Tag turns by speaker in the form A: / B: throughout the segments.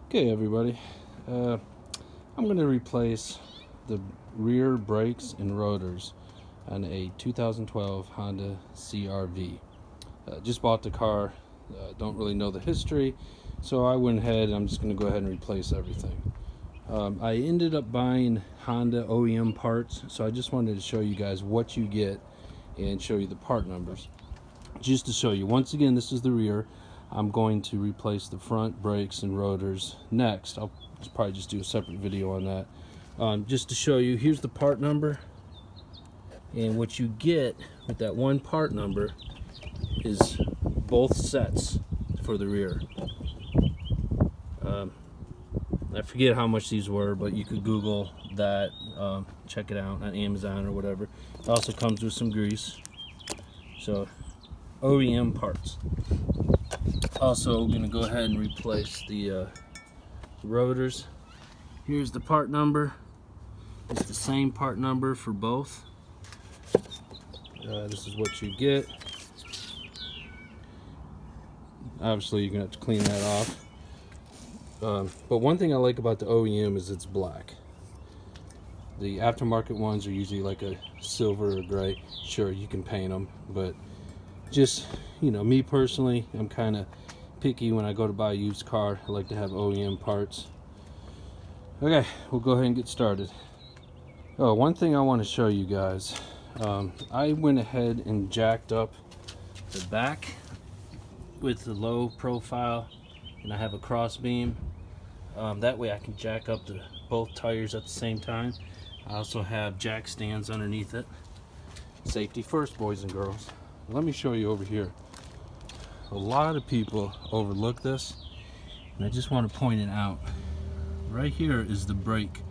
A: Okay, everybody, I'm going to replace the rear brakes and rotors on a 2012 Honda CR-V. Just bought the car, don't really know the history, so I went ahead and I'm just going to go ahead and replace everything. I ended up buying Honda OEM parts, so I just wanted to show you guys what you get and show you the part numbers. Just to show you, once again, this is the rear. I'm going to replace the front brakes and rotors next. I'll probably just do a separate video on that. Just to show you, here's the part number, and what you get with that one part number is both sets for the rear. I forget how much these were, but you could Google that, check it out on Amazon or whatever. It also comes with some grease. So OEM parts. Also, we're going to go ahead and replace the rotors. Here's the part number. It's the same part number for both. This is what you get. Obviously, you're going to have to clean that off. But one thing I like about the OEM is it's black. The aftermarket ones are usually like a silver or gray. Sure, you can paint them, but just, you know, me personally, I'm kind of picky when I go to buy a used car. I like to have OEM parts. Okay, we'll go ahead and get started. Oh, one thing I want to show you guys. I went ahead and jacked up the back with the low profile, and I have a cross beam. That way I can jack up both tires at the same time. I also have jack stands underneath it. Safety first, boys and girls. Let me show you over here. A lot of people overlook this, and I just want to point it out. Right here is the brake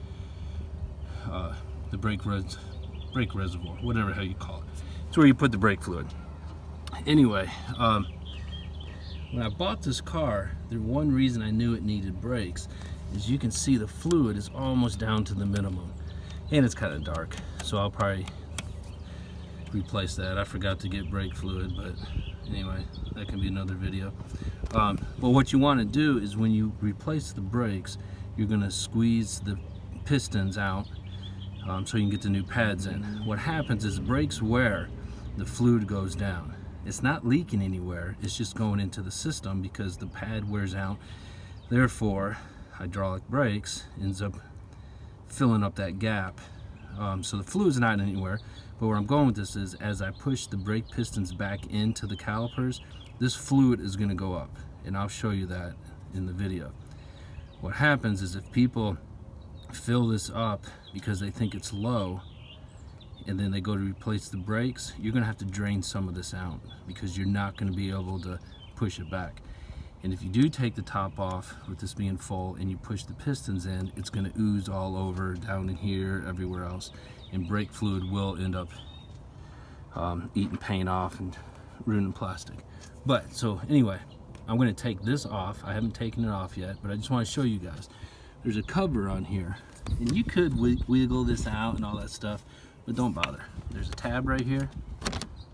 A: reservoir, whatever how you call it. It's where you put the brake fluid. Anyway, when I bought this car, the one reason I knew it needed brakes is you can see the fluid is almost down to the minimum, and it's kind of dark, so I'll probably replace that. I forgot to get brake fluid, but anyway, that can be another video. But what you want to do is when you replace the brakes, you're going to squeeze the pistons out so you can get the new pads in. What happens is brakes wear, the fluid goes down. It's not leaking anywhere, it's just going into the system because the pad wears out. Therefore, hydraulic brakes ends up filling up that gap. So the fluid's not anywhere. But where I'm going with this is, as I push the brake pistons back into the calipers, this fluid is going to go up, and I'll show you that in the video. What happens is if people fill this up because they think it's low, and then they go to replace the brakes, you're going to have to drain some of this out because you're not going to be able to push it back. And if you do take the top off with this being full and you push the pistons in, it's going to ooze all over, down in here, everywhere else, and brake fluid will end up eating paint off and ruining plastic. But so anyway, I'm going to take this off. I haven't taken it off yet, but I just want to show you guys. There's a cover on here, and you could wiggle this out and all that stuff, but don't bother. There's a tab right here.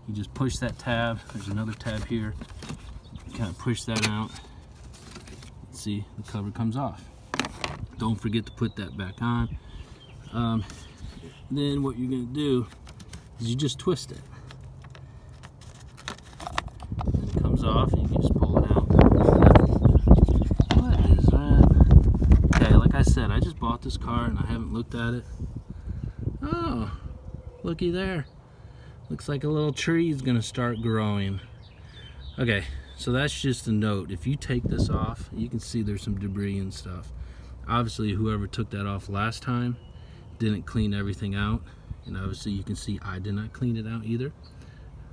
A: You just push that tab. There's another tab here. You kind of push that out. See, the cover comes off. Don't forget to put that back on. Then what you're going to do is you just twist it. And it comes off, and you can just pull it out. What is that? Okay, like I said, I just bought this car and I haven't looked at it. Oh, looky there. Looks like a little tree is going to start growing. Okay, so that's just a note. If you take this off, you can see there's some debris and stuff. Obviously, whoever took that off last time didn't clean everything out, and obviously you can see I did not clean it out either.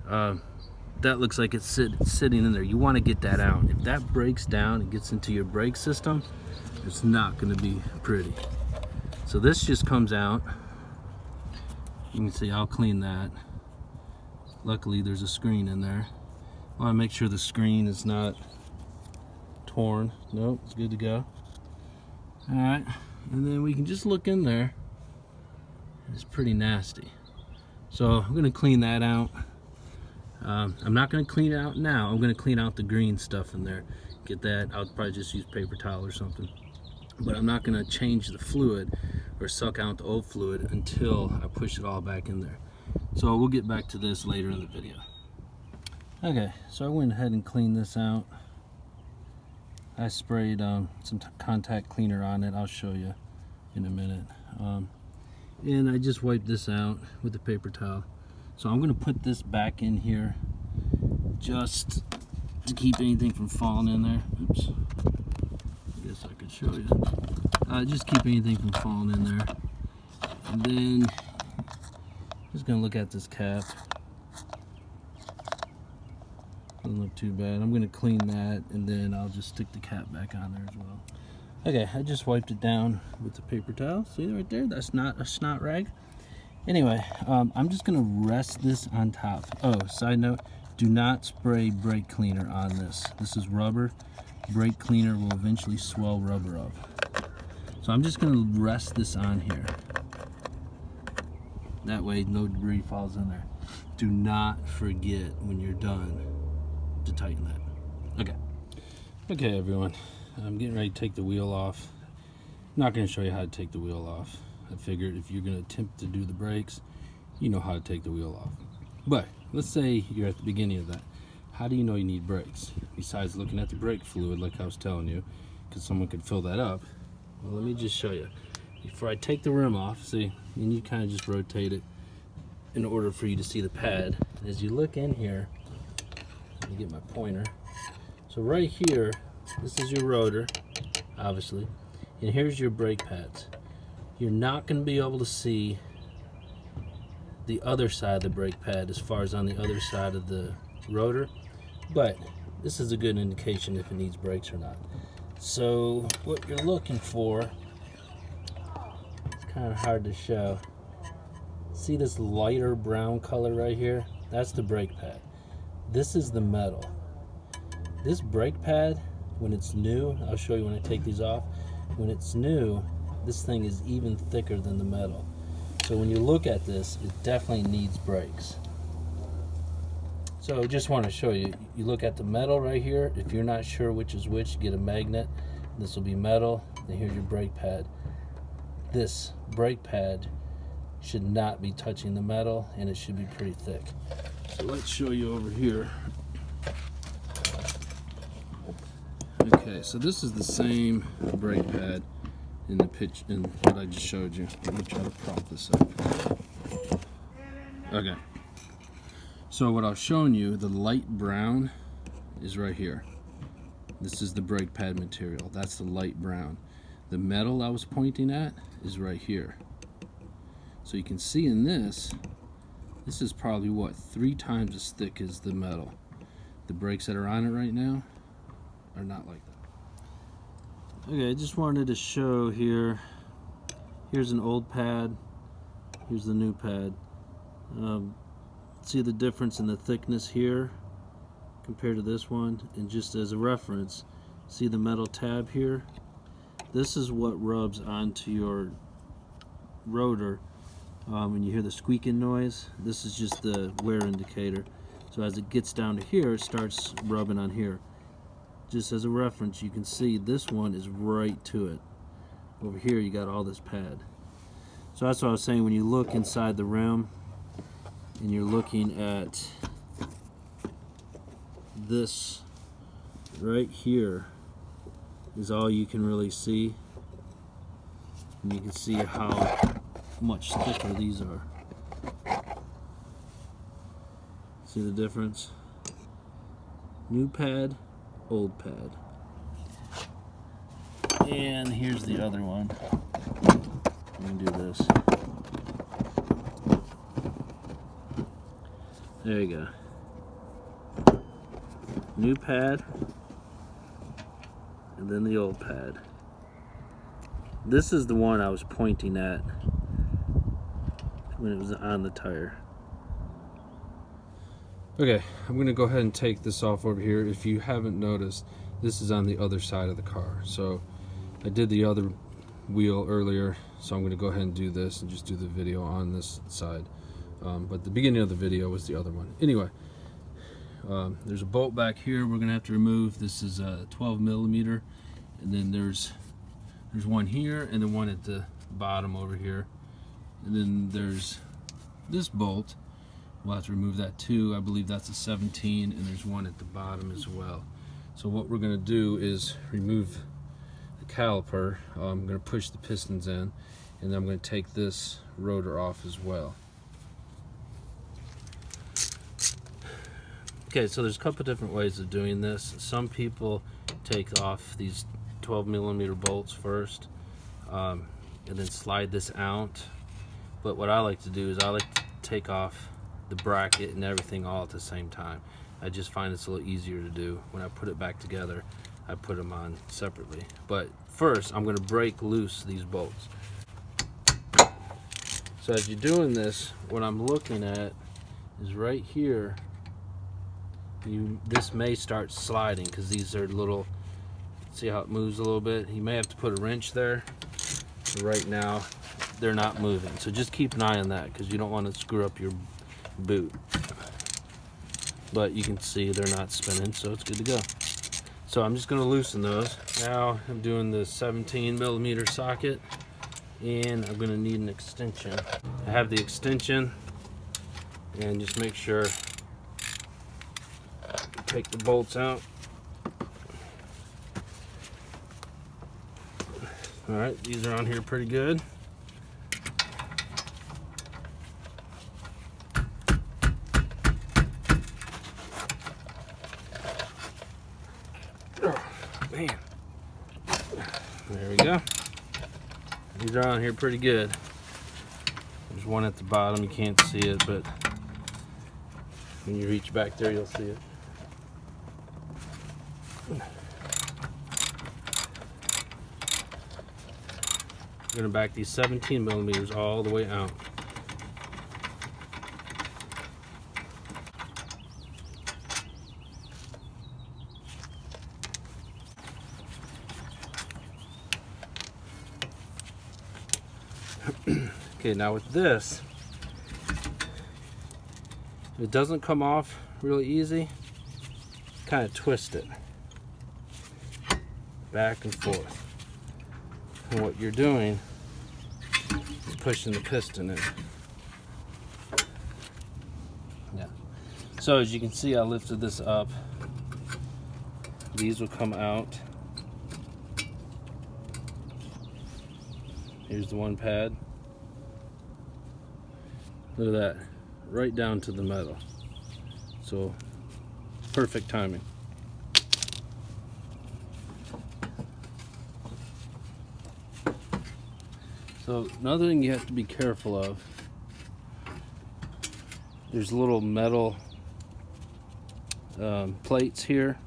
A: That looks like it's sitting in there. You want to get that out. If that breaks down and gets into your brake system, it's not going to be pretty. So this just comes out. You can see I'll clean that. Luckily there's a screen in there. I want to make sure the screen is not torn. Nope, it's good to go. Alright, and then we can just look in there. It's pretty nasty. So I'm going to clean that out. I'm not going to clean it out now. I'm going to clean out the green stuff in there. Get that. I'll probably just use paper towel or something. but I'm not going to change the fluid or suck out the old fluid until I push it all back in there. So we'll get back to this later in the video. Okay, so I went ahead and cleaned this out. I sprayed some contact cleaner on it. I'll show you in a minute. And I just wiped this out with the paper towel. So I'm going to put this back in here just to keep anything from falling in there. Oops. I guess I could show you. Just keep anything from falling in there. And then just going to look at this cap. Doesn't look too bad. I'm going to clean that, and then I'll just stick the cap back on there as well. Okay, I just wiped it down with the paper towel. See right there? That's not a snot rag. Anyway, I'm just going to rest this on top. Oh, side note, do not spray brake cleaner on this. This is rubber. Brake cleaner will eventually swell rubber up. So I'm just going to rest this on here. That way no debris falls in there. Do not forget when you're done to tighten that. Okay everyone, I'm getting ready to take the wheel off. I'm not going to show you how to take the wheel off. I figured if you're going to attempt to do the brakes, you know how to take the wheel off. But let's say you're at the beginning of that. How do you know you need brakes? Besides looking at the brake fluid like I was telling you, because someone could fill that up. Well, let me just show you. Before I take the rim off, see, and you kind of just rotate it in order for you to see the pad. As you look in here, let me get my pointer. So right here, this is your rotor, obviously, and here's your brake pads. You're not going to be able to see the other side of the brake pad as far as on the other side of the rotor, but this is a good indication if it needs brakes or not. So what you're looking for, it's kind of hard to show. See this lighter brown color right here? That's the brake pad. This is the metal. This brake pad, when it's new, I'll show you when I take these off. When it's new, this thing is even thicker than the metal. So when you look at this, it definitely needs brakes. So just want to show you, you look at the metal right here. If you're not sure which is which, get a magnet. This will be metal, and here's your brake pad. This brake pad should not be touching the metal, and it should be pretty thick. So let's show you over here. Okay, so this is the same brake pad in the pitch in what I just showed you. Let me try to prop this up. Okay. So what I've shown you, the light brown is right here. This is the brake pad material. That's the light brown. The metal I was pointing at is right here. So you can see in this is probably what, 3 times as thick as the metal. The brakes that are on it right now are not like that. Okay, I just wanted to show here. Here's an old pad. Here's the new pad. See the difference in the thickness here compared to this one, and just as a reference, see the metal tab here? This is what rubs onto your rotor when you hear the squeaking noise. This is just the wear indicator. So as it gets down to here, it starts rubbing on here. Just as a reference, you can see this one is right to it. Over here you got all this pad. So that's what I was saying, when you look inside the rim and you're looking at this right here is all you can really see, and you can see how much thicker these are. See the difference? New pad, old pad. And here's the other one. Let me do this. There you go. New pad, and then the old pad. This is the one I was pointing at when it was on the tire. Okay, I'm going to go ahead and take this off over here. If you haven't noticed, this is on the other side of the car. So I did the other wheel earlier, so I'm going to go ahead and do this and just do the video on this side. But the beginning of the video was the other one. Anyway, there's a bolt back here we're going to have to remove. This is a 12 millimeter, and then there's There's one here and then one at the bottom over here. And then there's this bolt. We'll have to remove that too. I believe that's a 17, and there's one at the bottom as well. So what we're going to do is remove the caliper. I'm going to push the pistons in, and then I'm going to take this rotor off as well. Okay, so there's a couple different ways of doing this. Some people take off these 12mm bolts first, and then slide this out. But what I like to do is I like to take off the bracket and everything all at the same time. I just find it's a little easier to do. When I put it back together, I put them on separately. But first, I'm going to break loose these bolts. So as you're doing this, what I'm looking at is right here. This may start sliding because these are little. See how it moves a little bit? You may have to put a wrench there. But right now, they're not moving. So just keep an eye on that because you don't want to screw up your boot. But you can see they're not spinning, so it's good to go. So I'm just going to loosen those. Now I'm doing the 17mm socket, and I'm going to need an extension. I have the extension, and just make sure you take the bolts out. All right, these are on here pretty good. Oh, man. There we go. These are on here pretty good. There's one at the bottom, you can't see it, but when you reach back there, you'll see it. I'm going to back these 17mm all the way out. Okay, now with this, if it doesn't come off really easy, kind of twist it back and forth. And what you're doing is pushing the piston in. Yeah. So as you can see, I lifted this up. These will come out. Here's the one pad. Look at that, right down to the metal. So, perfect timing. So another thing you have to be careful of, there's little metal plates here.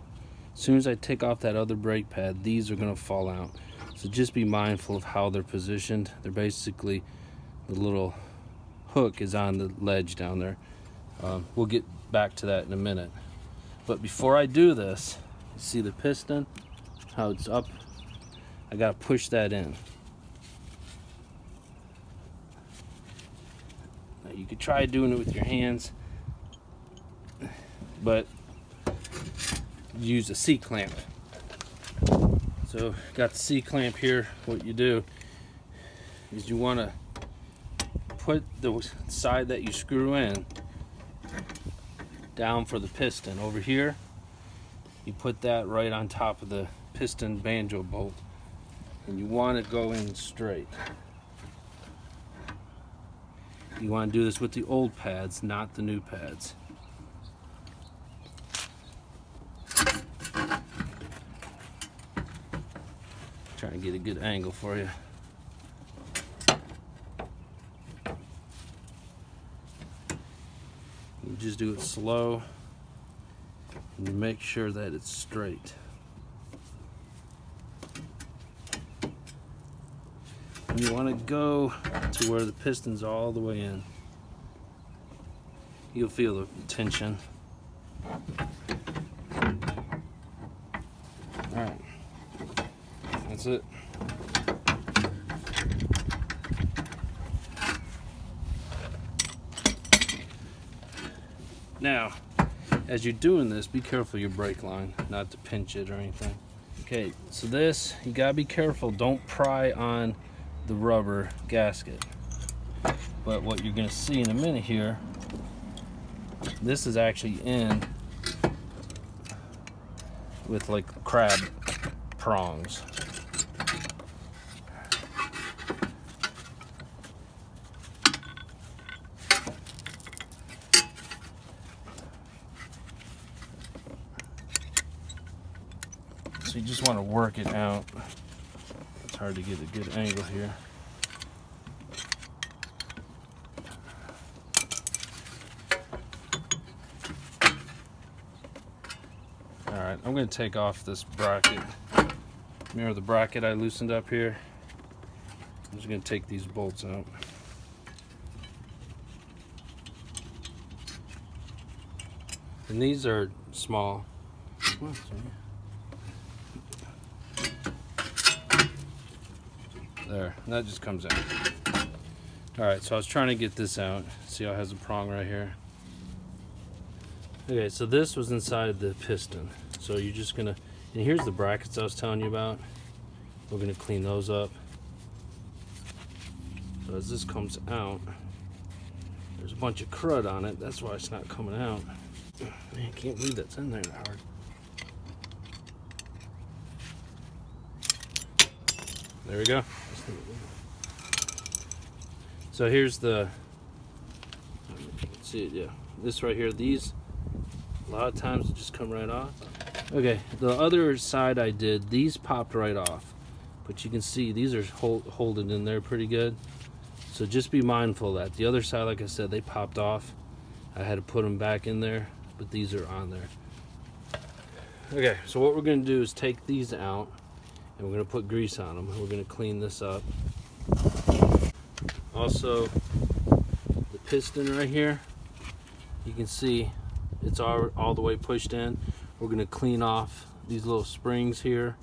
A: As soon as I take off that other brake pad, these are going to fall out. So just be mindful of how they're positioned. They're basically, the little hook is on the ledge down there. We'll get back to that in a minute. But before I do this, you see the piston, how it's up? I got to push that in. Now you could try doing it with your hands, but use a C-clamp. So got the C-clamp here. What you do is you want to put the side that you screw in down for the piston. Over here, you put that right on top of the piston banjo bolt, and you want to go in straight. You want to do this with the old pads, not the new pads. Trying to get a good angle for you. You just do it slow, and you make sure that it's straight. And you want to go to where the piston's all the way in. You'll feel the tension. Alright, that's it. Now, as you're doing this, be careful your brake line, not to pinch it or anything. Okay, so this, you gotta be careful. Don't pry on the rubber gasket. But what you're gonna see in a minute here, this is actually in with like crab prongs. So you just want to work it out. It's hard to get a good angle here. Alright, I'm going to take off this bracket. Remember the bracket I loosened up here? I'm just going to take these bolts out. And these are small. Oh, there, and that just comes out. Alright, so I was trying to get this out. See how it has a prong right here? Okay, so this was inside the piston. So you're just gonna, and here's the brackets I was telling you about. We're gonna clean those up. So as this comes out, there's a bunch of crud on it. That's why it's not coming out. Man, I can't believe that's in there that hard. There we go. So here's the, let's see it, yeah. This right here, these, a lot of times it just come right off. Okay, the other side I did, these popped right off. But you can see these are holding in there pretty good. So just be mindful of that. The other side, like I said, they popped off. I had to put them back in there, but these are on there. Okay, so what we're gonna do is take these out and we're gonna put grease on them. We're gonna clean this up. Also, the piston right here, you can see it's all the way pushed in. We're gonna clean off these little springs here,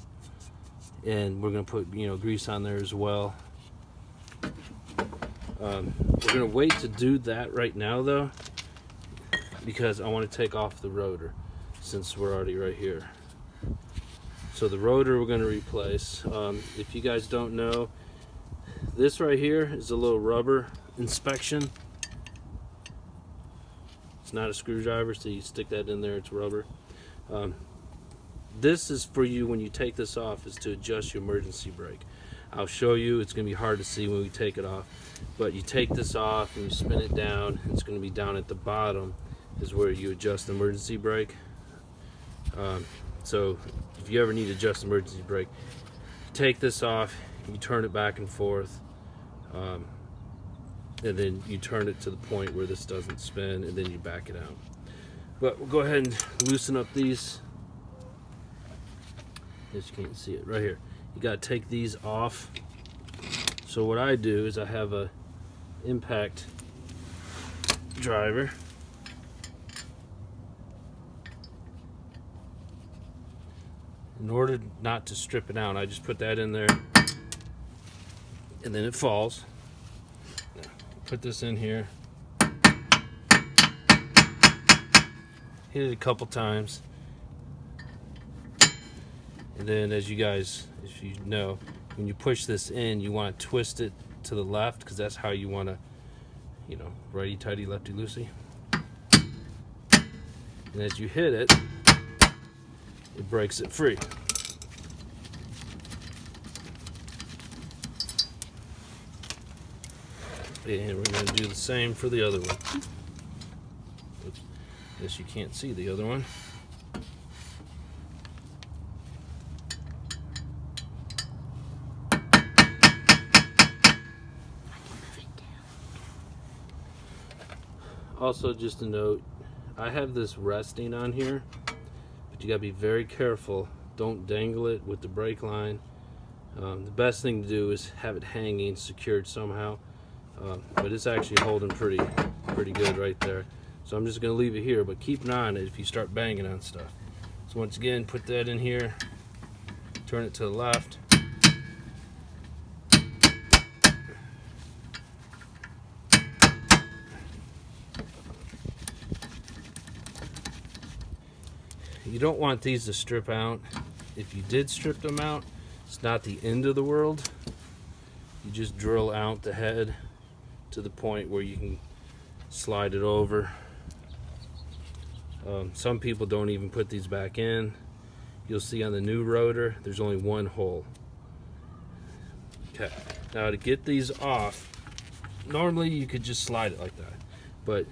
A: and we're gonna put grease on there as well. We're gonna wait to do that right now though, because I want to take off the rotor since we're already right here. So the rotor we're going to replace. If you guys don't know, this right here is a little rubber inspection. It's not a screwdriver, so you stick that in there, it's rubber. This is for you when you take this off, is to adjust your emergency brake. I'll show you, it's going to be hard to see when we take it off, but you take this off and you spin it down. It's going to be down at the bottom is where you adjust the emergency brake. So if you ever need to adjust the emergency brake, you take this off, you turn it back and forth, and then you turn it to the point where this doesn't spin, and then you back it out. But we'll go ahead and loosen up these. As you can't see it right here, you got to take these off. So what I do is I have a impact driver. In order not to strip it out, I just put that in there and then it falls. Now, put this in here, hit it a couple times, and then as you guys, if you know, when you push this in, you want to twist it to the left, because that's how you want to, righty tighty lefty loosey. And as you hit it, it breaks it free. And we're going to do the same for the other one. Oops. Guess you can't see the other one. Also, just a note, I have this resting on here, but you gotta be very careful. Don't dangle it with the brake line. The best thing to do is have it hanging, secured somehow. But it's actually holding pretty good right there. So I'm just gonna leave it here, but keep an eye on it if you start banging on stuff. So once again, put that in here, turn it to the left. You don't want these to strip out. if you did strip them out, it's not the end of the world. You just drill out the head to the point where you can slide it over. Some people don't even put these back in. You'll see on the new rotor, there's only one hole. Okay, now to get these off, normally you could just slide it like that, but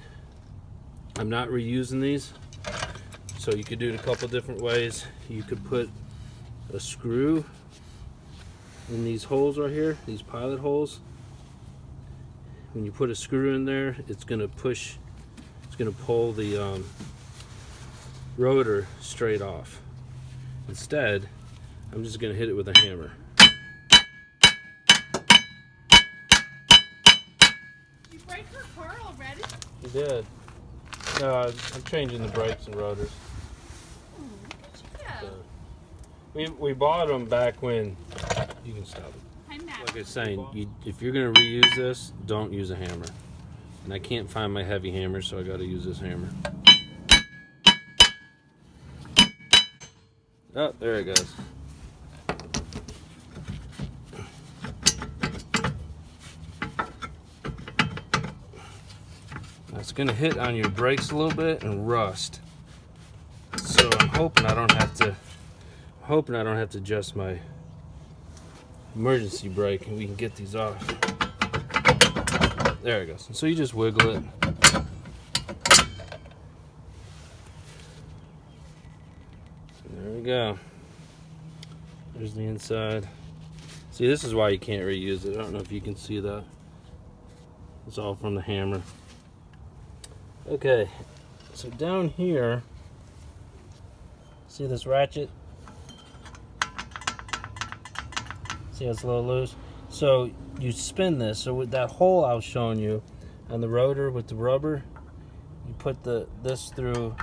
A: I'm not reusing these, so you could do it a couple different ways. You could put a screw in these holes right here, these pilot holes. When you put a screw in there, it's going to pull the rotor straight off. Instead, I'm just going to hit it with a hammer.
B: Did you break her car already?
A: You did. No, I'm changing the brakes and rotors.
B: Yeah.
A: So, we bought them back when, you can stop it. Like I was saying, if you're going to reuse this, don't use a hammer. And I can't find my heavy hammer, so I got to use this hammer. Oh, there it goes. Now it's going to hit on your brakes a little bit and rust. So I'm hoping I don't have to adjust my emergency brake, and we can get these off. There it goes. So you just wiggle it. There we go. There's the inside. See, this is why you can't reuse it. I don't know if you can see that. It's all from the hammer. Okay, so down here, see this ratchet? See how it's a little loose? So you spin this. So with that hole I was showing you on the rotor with the rubber, you put this through,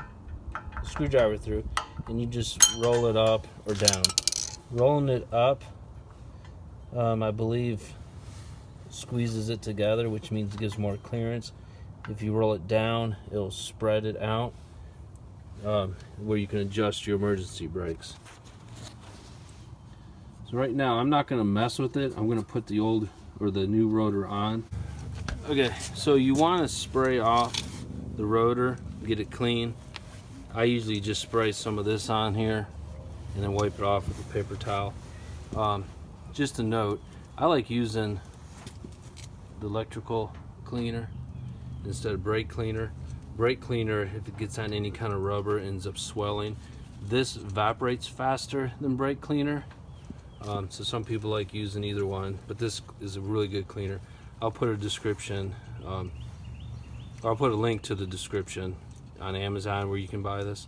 A: the screwdriver through, and you just roll it up or down. Rolling it up, I believe, squeezes it together, which means it gives more clearance. If you roll it down, it'll spread it out, where you can adjust your emergency brakes. So right now, I'm not going to mess with it. I'm going to put the old or the new rotor on. Okay, so you want to spray off the rotor, get it clean. I usually just spray some of this on here and then wipe it off with a paper towel. Just a note, I like using the electrical cleaner instead of brake cleaner. Brake cleaner, if it gets on any kind of rubber, ends up swelling. This evaporates faster than brake cleaner. So some people like using either one, but this is a really good cleaner. I'll put a description, I'll put a link to the description on Amazon where you can buy this.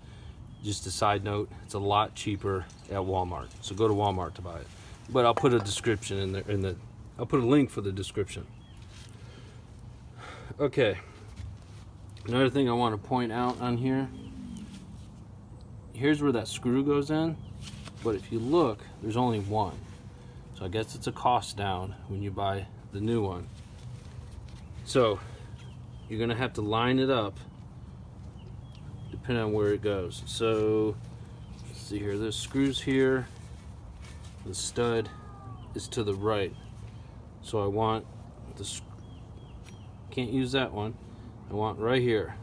A: Just a side note, it's a lot cheaper at Walmart, so go to Walmart to buy it. But I'll put a description in there, I'll put a link for the description. Okay, another thing I want to point out on here, here's where that screw goes in. But if you look, there's only one. So I guess it's a cost down when you buy the new one. So you're going to have to line it up depending on where it goes. So let's see here, there's screws here. The stud is to the right. So I want can't use that one. I want right here.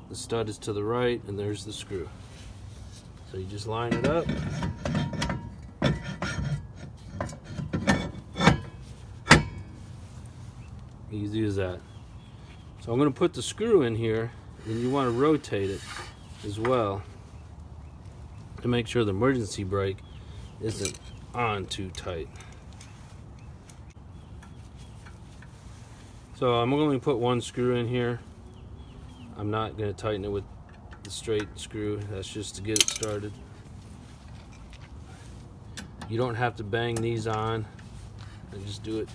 A: The stud is to the right, and there's the screw. So you just line it up. Easy as that. So I'm going to put the screw in here, and you want to rotate it as well to make sure the emergency brake isn't on too tight. So I'm only going to put one screw in here. I'm not going to tighten it with the straight screw. That's just to get it started. You don't have to bang these on, and just do it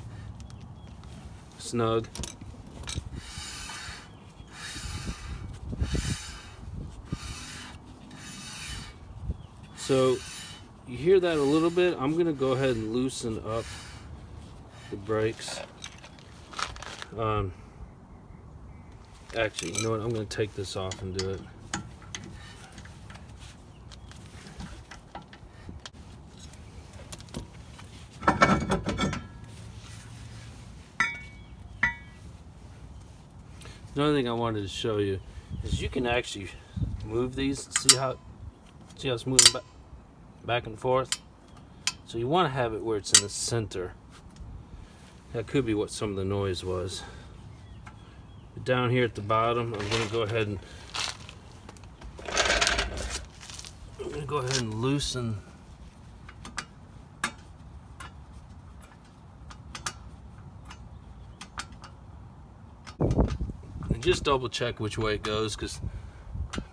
A: snug. So you hear that a little bit. I'm going to go ahead and loosen up the brakes. Actually, you know what? I'm going to take this off and do it. another thing I wanted to show you is you can actually move these. See how it's moving back and forth? So you want to have it where it's in the center. That could be what some of the noise was. But down here at the bottom, I'm going to go ahead and loosen. And just double check which way it goes, because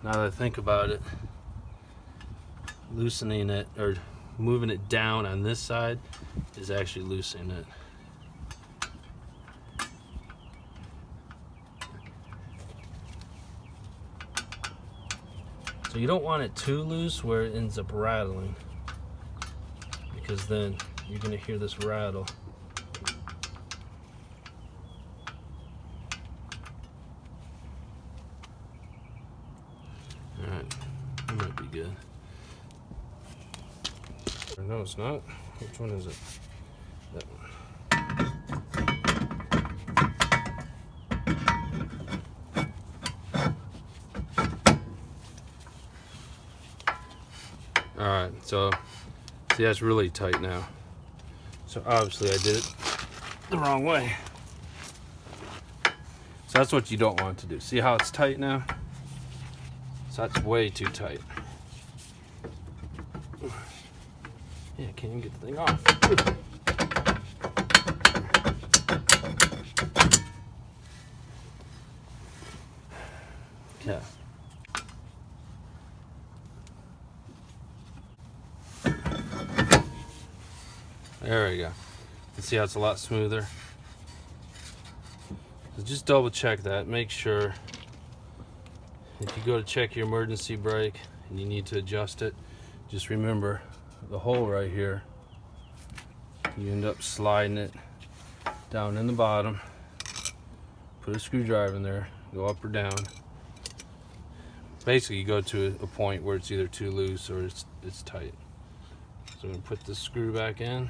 A: now that I think about it, loosening it or moving it down on this side is actually loosening it. So you don't want it too loose where it ends up rattling, because then you're going to hear this rattle. Alright, that might be good. Or no, it's not. Which one is it? That one. Alright, so see, that's really tight now. So obviously I did it the wrong way. So that's what you don't want to do. See how it's tight now? So that's way too tight. Yeah, I can't even get the thing off. Okay. There we go. You can see how it's a lot smoother. So just double check that. Make sure if you go to check your emergency brake and you need to adjust it, just remember the hole right here. You end up sliding it down in the bottom. Put a screwdriver in there, go up or down. Basically, you go to a point where it's either too loose or it's tight. So I'm going to put this screw back in.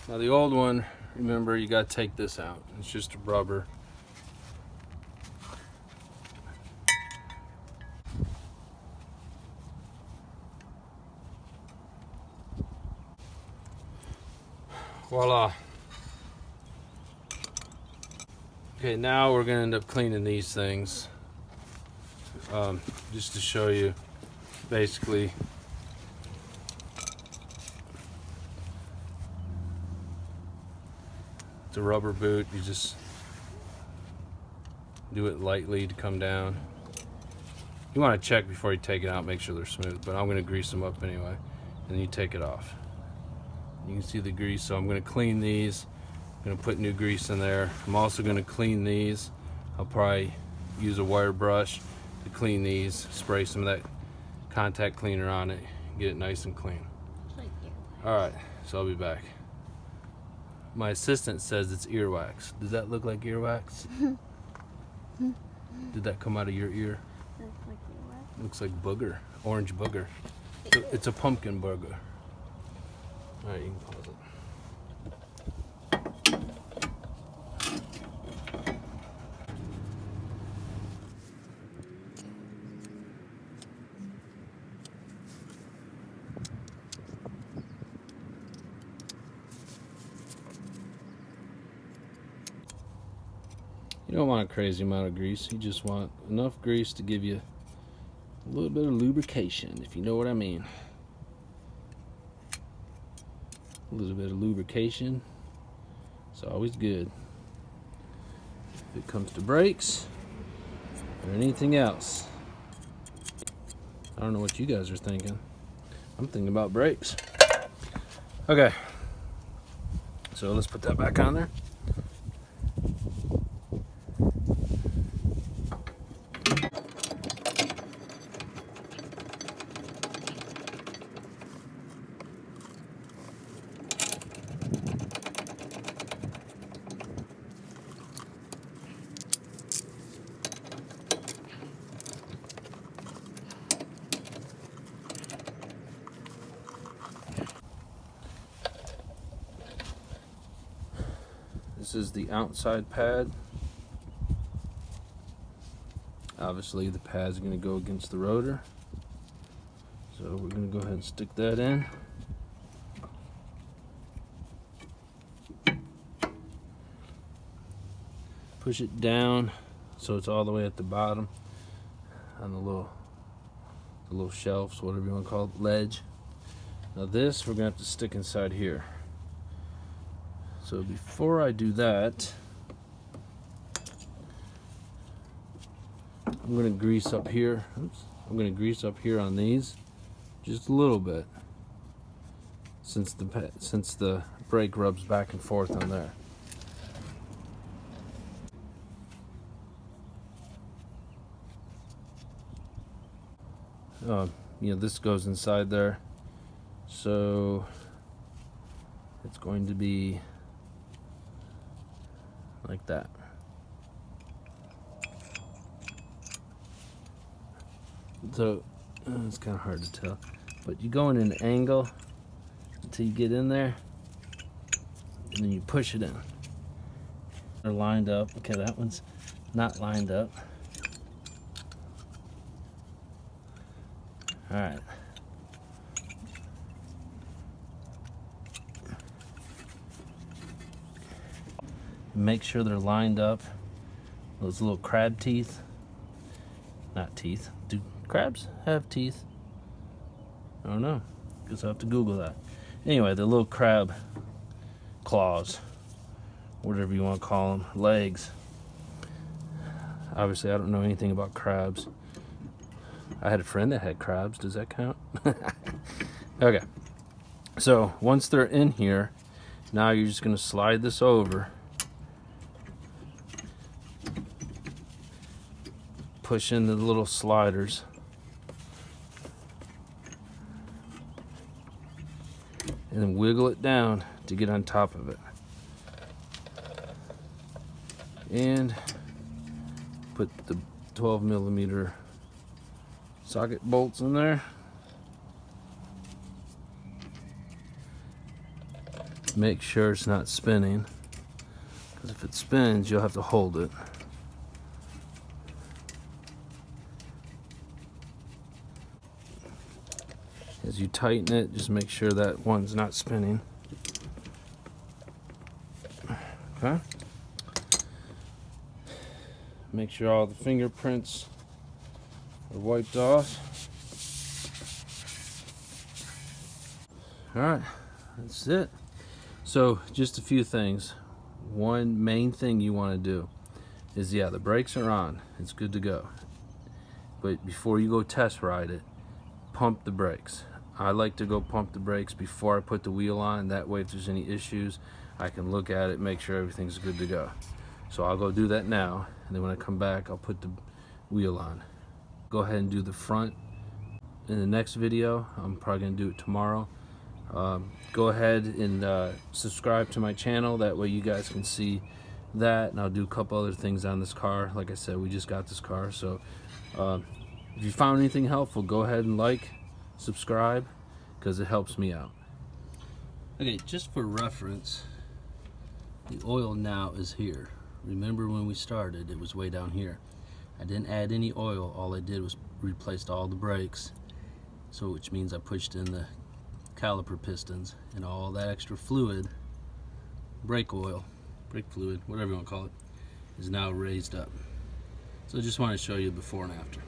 A: Now the old one, remember, you got to take this out. It's just a rubber. Voila. Okay, now we're going to end up cleaning these things. Just to show you, basically, it's a rubber boot. You just do it lightly to come down. You want to check before you take it out, make sure they're smooth, but I'm going to grease them up anyway, and then you take it off. You can see the grease, so I'm going to clean these. I'm going to put new grease in there. I'm also going to clean these. I'll probably use a wire brush to clean these, spray some of that contact cleaner on it, get it nice and clean. Alright, so I'll be back. My assistant says it's earwax. Does that look like earwax? Did that come out of your ear? Looks like booger, orange booger. It's a pumpkin booger. Alright, you can pause it. You don't want a crazy amount of grease. You just want enough grease to give you a little bit of lubrication, if you know what I mean. A little bit of lubrication. It's always good. If it comes to brakes or anything else. I don't know what you guys are thinking. I'm thinking about brakes. Okay. So let's put that back on there. is the outside pad. Obviously the pad's going to go against the rotor, so we're going to go ahead and stick that in. Push it down so it's all the way at the bottom on the little shelves, whatever you want to call it, ledge. Now this we're going to have to stick inside here. So before I do that, I'm going to grease up here. Oops. I'm going to grease up here on these just a little bit, since the brake rubs back and forth on there. You know, this goes inside there, so it's going to be like that. So it's kind of hard to tell, but you go in an angle until you get in there, and then you push it in. They're lined up. Okay, that one's not lined up. All right. Make sure they're lined up. Those little crab teeth. Not teeth. Do crabs have teeth? I don't know. Guess I'll have to Google that. Anyway, the little crab claws, whatever you want to call them, legs. Obviously, I don't know anything about crabs. I had a friend that had crabs. Does that count? Okay. So once they're in here, now you're just going to slide this over. Push in the little sliders. And then wiggle it down to get on top of it. And put the 12mm socket bolts in there. Make sure it's not spinning, because if it spins, you'll have to hold it. As you tighten it, just make sure that one's not spinning. Okay. Make sure all the fingerprints are wiped off. All right, that's it. So just a few things. One main thing you want to do is, yeah, the brakes are on. It's good to go. But before you go test ride it, pump the brakes. I like to go pump the brakes before I put the wheel on. That way, if there's any issues, I can look at it, make sure everything's good to go. So I'll go do that now, and then when I come back, I'll put the wheel on. Go ahead and do the front in the next video. I'm probably gonna do it tomorrow. Go ahead and subscribe to my channel. That way you guys can see that, and I'll do a couple other things on this car. Like I said, we just got this car, so if you found anything helpful, go ahead and like, subscribe, because it helps me out. Okay, just for reference, the oil now is here. Remember when we started, it was way down here. I didn't add any oil. All I did was replaced all the brakes, so which means I pushed in the caliper pistons, and all that extra fluid, brake oil, brake fluid, whatever you want to call it, is now raised up. So I just want to show you before and after.